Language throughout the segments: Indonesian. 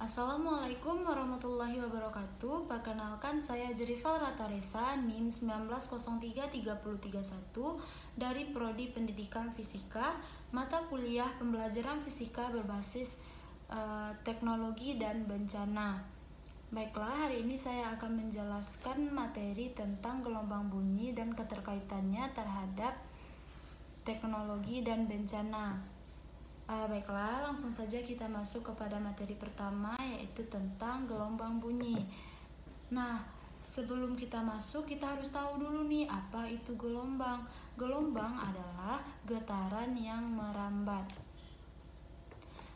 Assalamualaikum warahmatullahi wabarakatuh. Perkenalkan, saya Jerival Rataresa, NIM 19033031 dari Prodi Pendidikan Fisika, mata kuliah pembelajaran fisika berbasis teknologi dan bencana. Baiklah, hari ini saya akan menjelaskan materi tentang gelombang bunyi dan keterkaitannya terhadap teknologi dan bencana. Baiklah, langsung saja kita masuk kepada materi pertama, yaitu tentang gelombang bunyi. Nah, sebelum kita masuk, kita harus tahu dulu nih, apa itu gelombang. Gelombang adalah getaran yang merambat.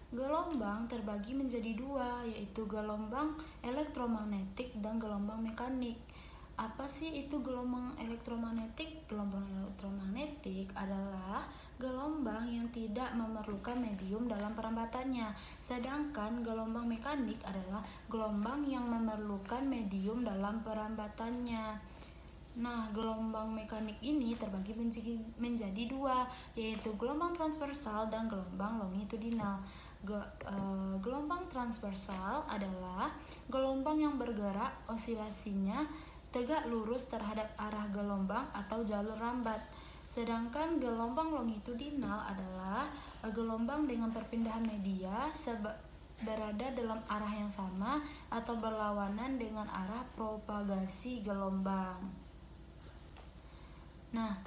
Gelombang terbagi menjadi dua, yaitu gelombang elektromagnetik dan gelombang mekanik. Apa sih itu gelombang elektromagnetik? Gelombang elektromagnetik adalah gelombang yang tidak memerlukan medium dalam perambatannya. Sedangkan gelombang mekanik adalah gelombang yang memerlukan medium dalam perambatannya. Nah, gelombang mekanik ini terbagi menjadi dua, yaitu gelombang transversal dan gelombang longitudinal. Gelombang transversal adalah gelombang yang bergerak osilasinya tegak lurus terhadap arah gelombang atau jalur rambat. Sedangkan gelombang longitudinal adalah gelombang dengan perpindahan media berada dalam arah yang sama atau berlawanan dengan arah propagasi gelombang. Nah,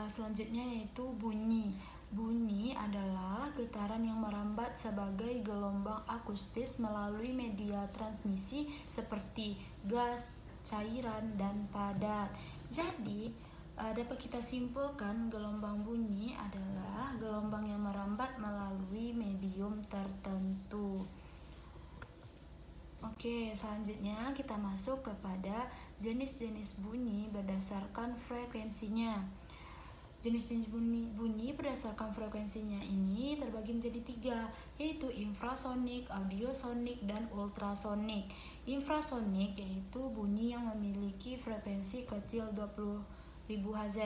selanjutnya yaitu bunyi. Bunyi adalah getaran yang merambat sebagai gelombang akustis melalui media transmisi seperti gas, cairan, dan padat. Jadi, dapat kita simpulkan gelombang bunyi adalah gelombang yang merambat melalui medium tertentu. Oke, selanjutnya kita masuk kepada jenis-jenis bunyi berdasarkan frekuensinya. Jenis-jenis bunyi berdasarkan frekuensinya ini terbagi menjadi tiga, yaitu infrasonik, audiosonik, dan ultrasonik. Infrasonik yaitu bunyi yang memiliki frekuensi kecil 20.000 Hz.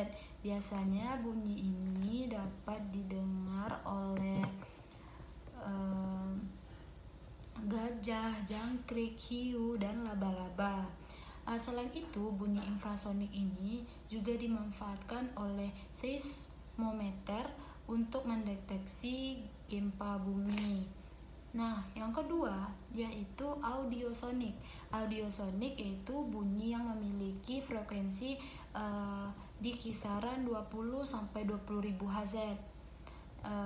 Biasanya bunyi ini dapat didengar oleh gajah, jangkrik, hiu, dan laba-laba. Selain itu, bunyi infrasonik ini juga dimanfaatkan oleh seismometer untuk mendeteksi gempa bumi. Nah, yang kedua yaitu audiosonik. Audiosonik yaitu bunyi yang memiliki frekuensi di kisaran 20-20.000 Hz.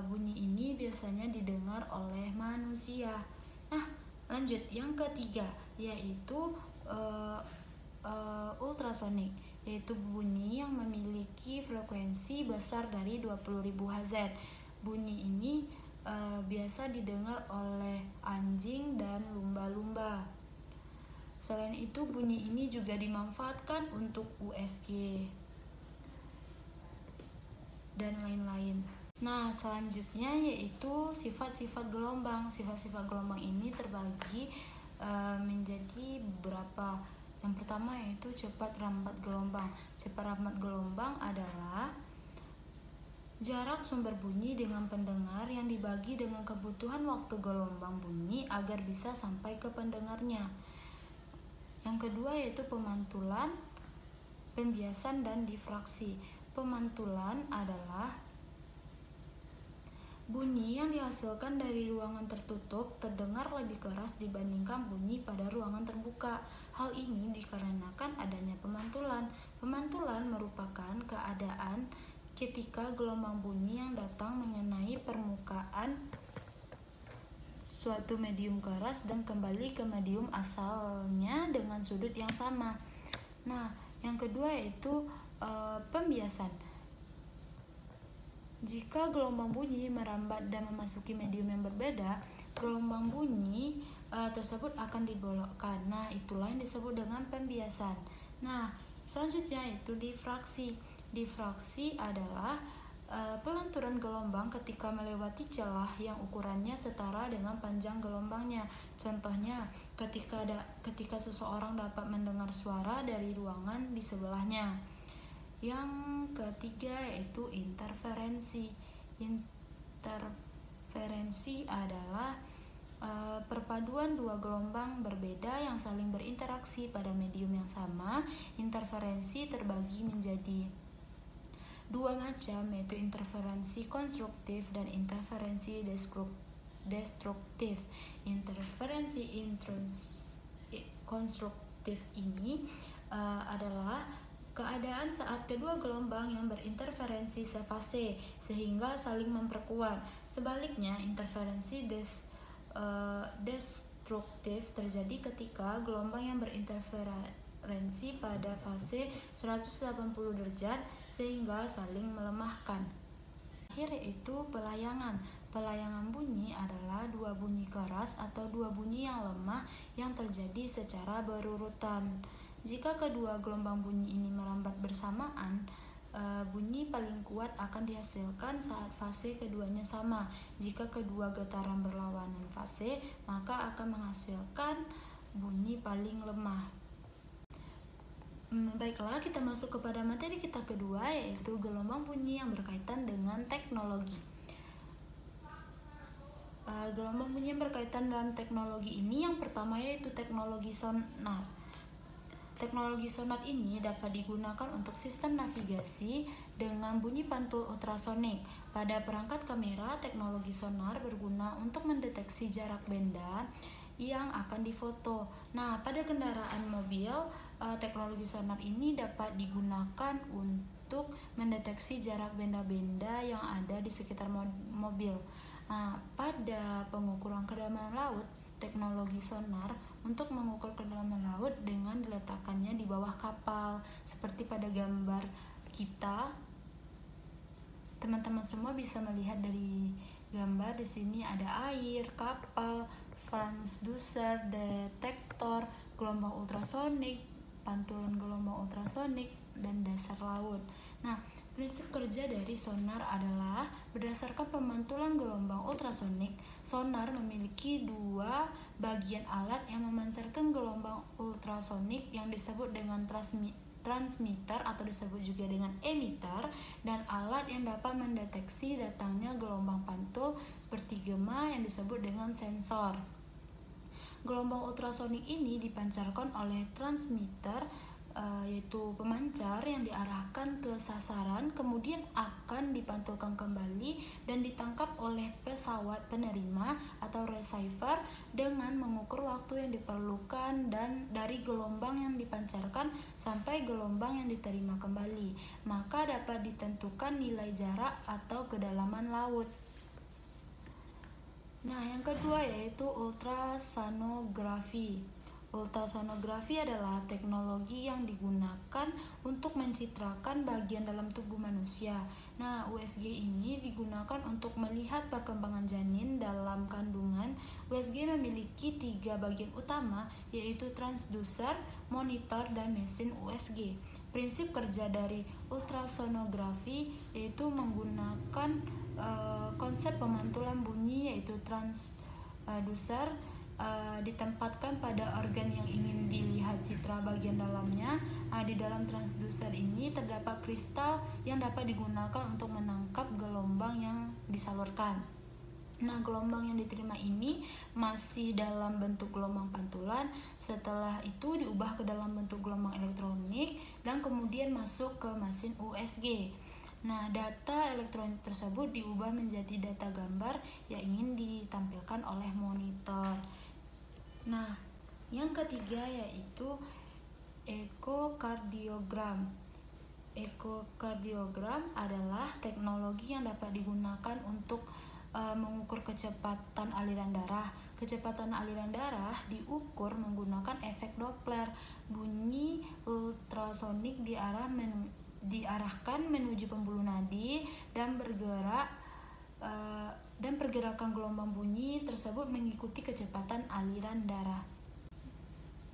Bunyi ini biasanya didengar oleh manusia. Nah, lanjut yang ketiga yaitu ultrasonik, yaitu bunyi yang memiliki frekuensi besar dari 20.000 Hz. Bunyi ini biasa didengar oleh anjing dan lumba-lumba. Selain itu, bunyi ini juga dimanfaatkan untuk USG dan lain-lain. Nah, selanjutnya yaitu sifat-sifat gelombang. Sifat-sifat gelombang ini terbagi menjadi beberapa. Yang pertama yaitu cepat rambat gelombang. Cepat rambat gelombang adalah jarak sumber bunyi dengan pendengar yang dibagi dengan kebutuhan waktu gelombang bunyi agar bisa sampai ke pendengarnya. Yang kedua yaitu pemantulan, pembiasan, dan difraksi. Pemantulan adalah bunyi yang dihasilkan dari ruangan tertutup terdengar lebih keras dibandingkan bunyi pada ruangan terbuka. Hal ini dikarenakan adanya pemantulan. Pemantulan merupakan keadaan ketika gelombang bunyi yang datang mengenai permukaan suatu medium keras dan kembali ke medium asalnya dengan sudut yang sama. Nah, yang kedua yaitu pembiasan. Jika gelombang bunyi merambat dan memasuki medium yang berbeda, gelombang bunyi tersebut akan dibelokkan. Nah, itulah yang disebut dengan pembiasan. Nah, selanjutnya itu difraksi. Difraksi adalah pelanturan gelombang ketika melewati celah yang ukurannya setara dengan panjang gelombangnya. Contohnya, ketika seseorang dapat mendengar suara dari ruangan di sebelahnya. Yang ketiga yaitu interferensi. Interferensi adalah Perpaduan dua gelombang berbeda yang saling berinteraksi pada medium yang sama. Interferensi terbagi menjadi dua macam, yaitu interferensi konstruktif dan interferensi destruktif. Interferensi konstruktif ini adalah keadaan saat kedua gelombang yang berinterferensi sefase sehingga saling memperkuat. Sebaliknya, interferensi destruktif terjadi ketika gelombang yang berinterferensi pada fase 180 derajat sehingga saling melemahkan. Akhir yaitu pelayangan. Pelayangan bunyi adalah dua bunyi keras atau dua bunyi yang lemah yang terjadi secara berurutan. Jika kedua gelombang bunyi ini merambat bersamaan, bunyi paling kuat akan dihasilkan saat fase keduanya sama. Jika kedua getaran berlawanan fase, maka akan menghasilkan bunyi paling lemah. Baiklah, kita masuk kepada materi kita kedua, yaitu gelombang bunyi yang berkaitan dengan teknologi. Gelombang bunyi yang berkaitan dalam teknologi ini yang pertama yaitu teknologi sonar. Teknologi sonar ini dapat digunakan untuk sistem navigasi dengan bunyi pantul ultrasonik. Pada perangkat kamera, teknologi sonar berguna untuk mendeteksi jarak benda yang akan difoto. Nah, pada kendaraan mobil, teknologi sonar ini dapat digunakan untuk mendeteksi jarak benda-benda yang ada di sekitar mobil. Nah, pada pengukuran kedalaman laut, teknologi sonar untuk mengukur kedalaman laut dengan diletakkannya di bawah kapal. Seperti pada gambar kita, teman-teman semua bisa melihat dari gambar di sini ada air, kapal, transducer, detektor, gelombang ultrasonik, pantulan gelombang ultrasonik, dan dasar laut. Nah, prinsip kerja dari sonar adalah berdasarkan pemantulan gelombang ultrasonik, sonar memiliki dua bagian alat yang memancarkan gelombang ultrasonik yang disebut dengan transmitter atau disebut juga dengan emitter, dan alat yang dapat mendeteksi datangnya gelombang pantul seperti gema yang disebut dengan sensor. Gelombang ultrasonik ini dipancarkan oleh transmitter, yaitu pemancar yang diarahkan ke sasaran, kemudian akan dipantulkan kembali dan ditangkap oleh pesawat penerima atau receiver dengan mengukur waktu yang diperlukan dan dari gelombang yang dipancarkan sampai gelombang yang diterima kembali, maka dapat ditentukan nilai jarak atau kedalaman laut. Nah, yang kedua yaitu ultrasonografi. Ultrasonografi adalah teknologi yang digunakan untuk mencitrakan bagian dalam tubuh manusia. Nah, USG ini digunakan untuk melihat perkembangan janin dalam kandungan. USG memiliki 3 bagian utama, yaitu transducer, monitor, dan mesin USG. Prinsip kerja dari ultrasonografi yaitu menggunakan konsep pemantulan bunyi, yaitu transducer ditempatkan pada organ yang ingin dilihat citra bagian dalamnya. Di dalam transducer ini terdapat kristal yang dapat digunakan untuk menangkap gelombang yang disalurkan. Nah, gelombang yang diterima ini masih dalam bentuk gelombang pantulan, setelah itu diubah ke dalam bentuk gelombang elektronik dan kemudian masuk ke mesin USG. Nah, data elektronik tersebut diubah menjadi data gambar yang ingin ditampilkan oleh monitor. Nah, yang ketiga yaitu ekokardiogram. Ekokardiogram adalah teknologi yang dapat digunakan untuk mengukur kecepatan aliran darah. Kecepatan aliran darah diukur menggunakan efek Doppler. Bunyi ultrasonik diarahkan menuju pembuluh nadi dan pergerakan gelombang bunyi tersebut mengikuti kecepatan aliran darah.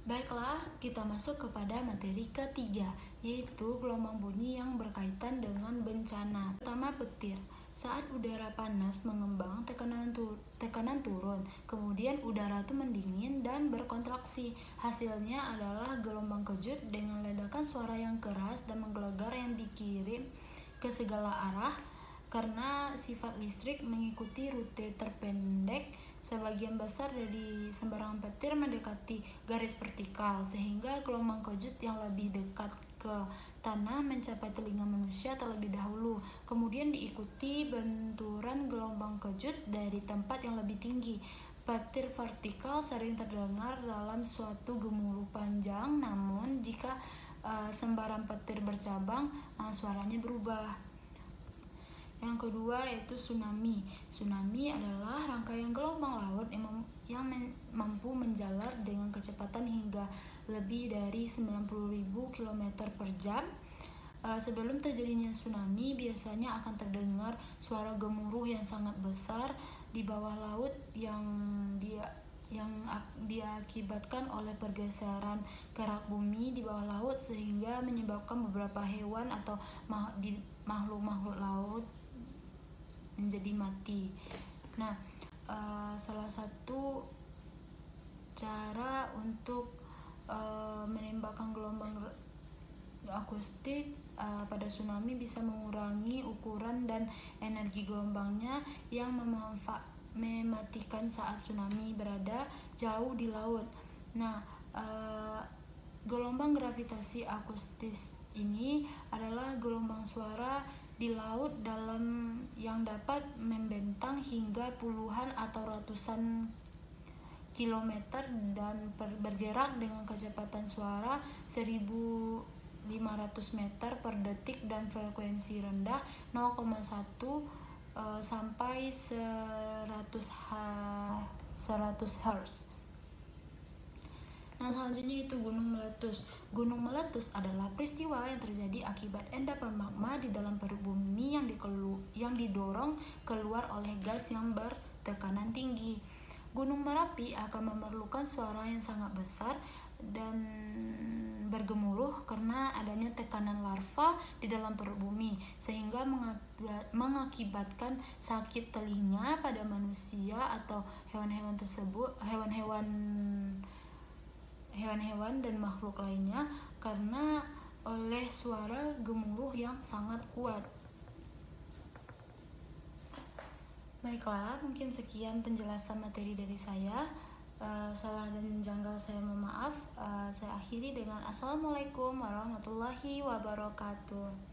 Baiklah, kita masuk kepada materi ketiga, yaitu gelombang bunyi yang berkaitan dengan bencana. Pertama, petir. Saat udara panas mengembang, tekanan turun, kemudian udara itu mendingin dan berkontraksi. Hasilnya adalah gelombang kejut dengan ledakan suara yang keras dan menggelegar yang dikirim ke segala arah. Karena sifat listrik mengikuti rute terpendek, sebagian besar dari sembarangan petir mendekati garis vertikal, sehingga gelombang kejut yang lebih dekat ke tanah mencapai telinga manusia terlebih dahulu, kemudian diikuti benturan gelombang kejut dari tempat yang lebih tinggi. Petir vertikal sering terdengar dalam suatu gemuruh panjang, namun jika sembaran petir bercabang, suaranya berubah. Yang kedua yaitu tsunami. Tsunami adalah rangkaian gelombang laut yang mampu menjalar dengan kecepatan hingga lebih dari 90.000 km per jam. Sebelum terjadinya tsunami, biasanya akan terdengar suara gemuruh yang sangat besar di bawah laut yang diakibatkan oleh pergeseran kerak bumi di bawah laut, sehingga menyebabkan beberapa hewan atau makhluk-makhluk laut menjadi mati. Nah, salah satu cara untuk menembakkan gelombang akustik pada tsunami bisa mengurangi ukuran dan energi gelombangnya yang mematikan saat tsunami berada jauh di laut. Nah, gelombang gravitasi akustis ini adalah gelombang suara di laut dalam yang dapat membentang hingga puluhan atau ratusan kilometer dan bergerak dengan kecepatan suara 1.500 meter per detik dan frekuensi rendah 0,1 sampai 100 Hz. Nah, selanjutnya itu gunung meletus. Gunung meletus adalah peristiwa yang terjadi akibat endapan magma di dalam perut bumi yang didorong keluar oleh gas yang bertekanan tinggi. Gunung Merapi akan memerlukan suara yang sangat besar dan bergemuruh karena adanya tekanan larva di dalam perut bumi, sehingga mengakibatkan sakit telinga pada manusia atau hewan-hewan tersebut, hewan-hewan dan makhluk lainnya karena oleh suara gemuruh yang sangat kuat. Baiklah, mungkin sekian penjelasan materi dari saya. Salah dan janggal saya mohon maaf. Saya akhiri dengan Assalamualaikum warahmatullahi wabarakatuh.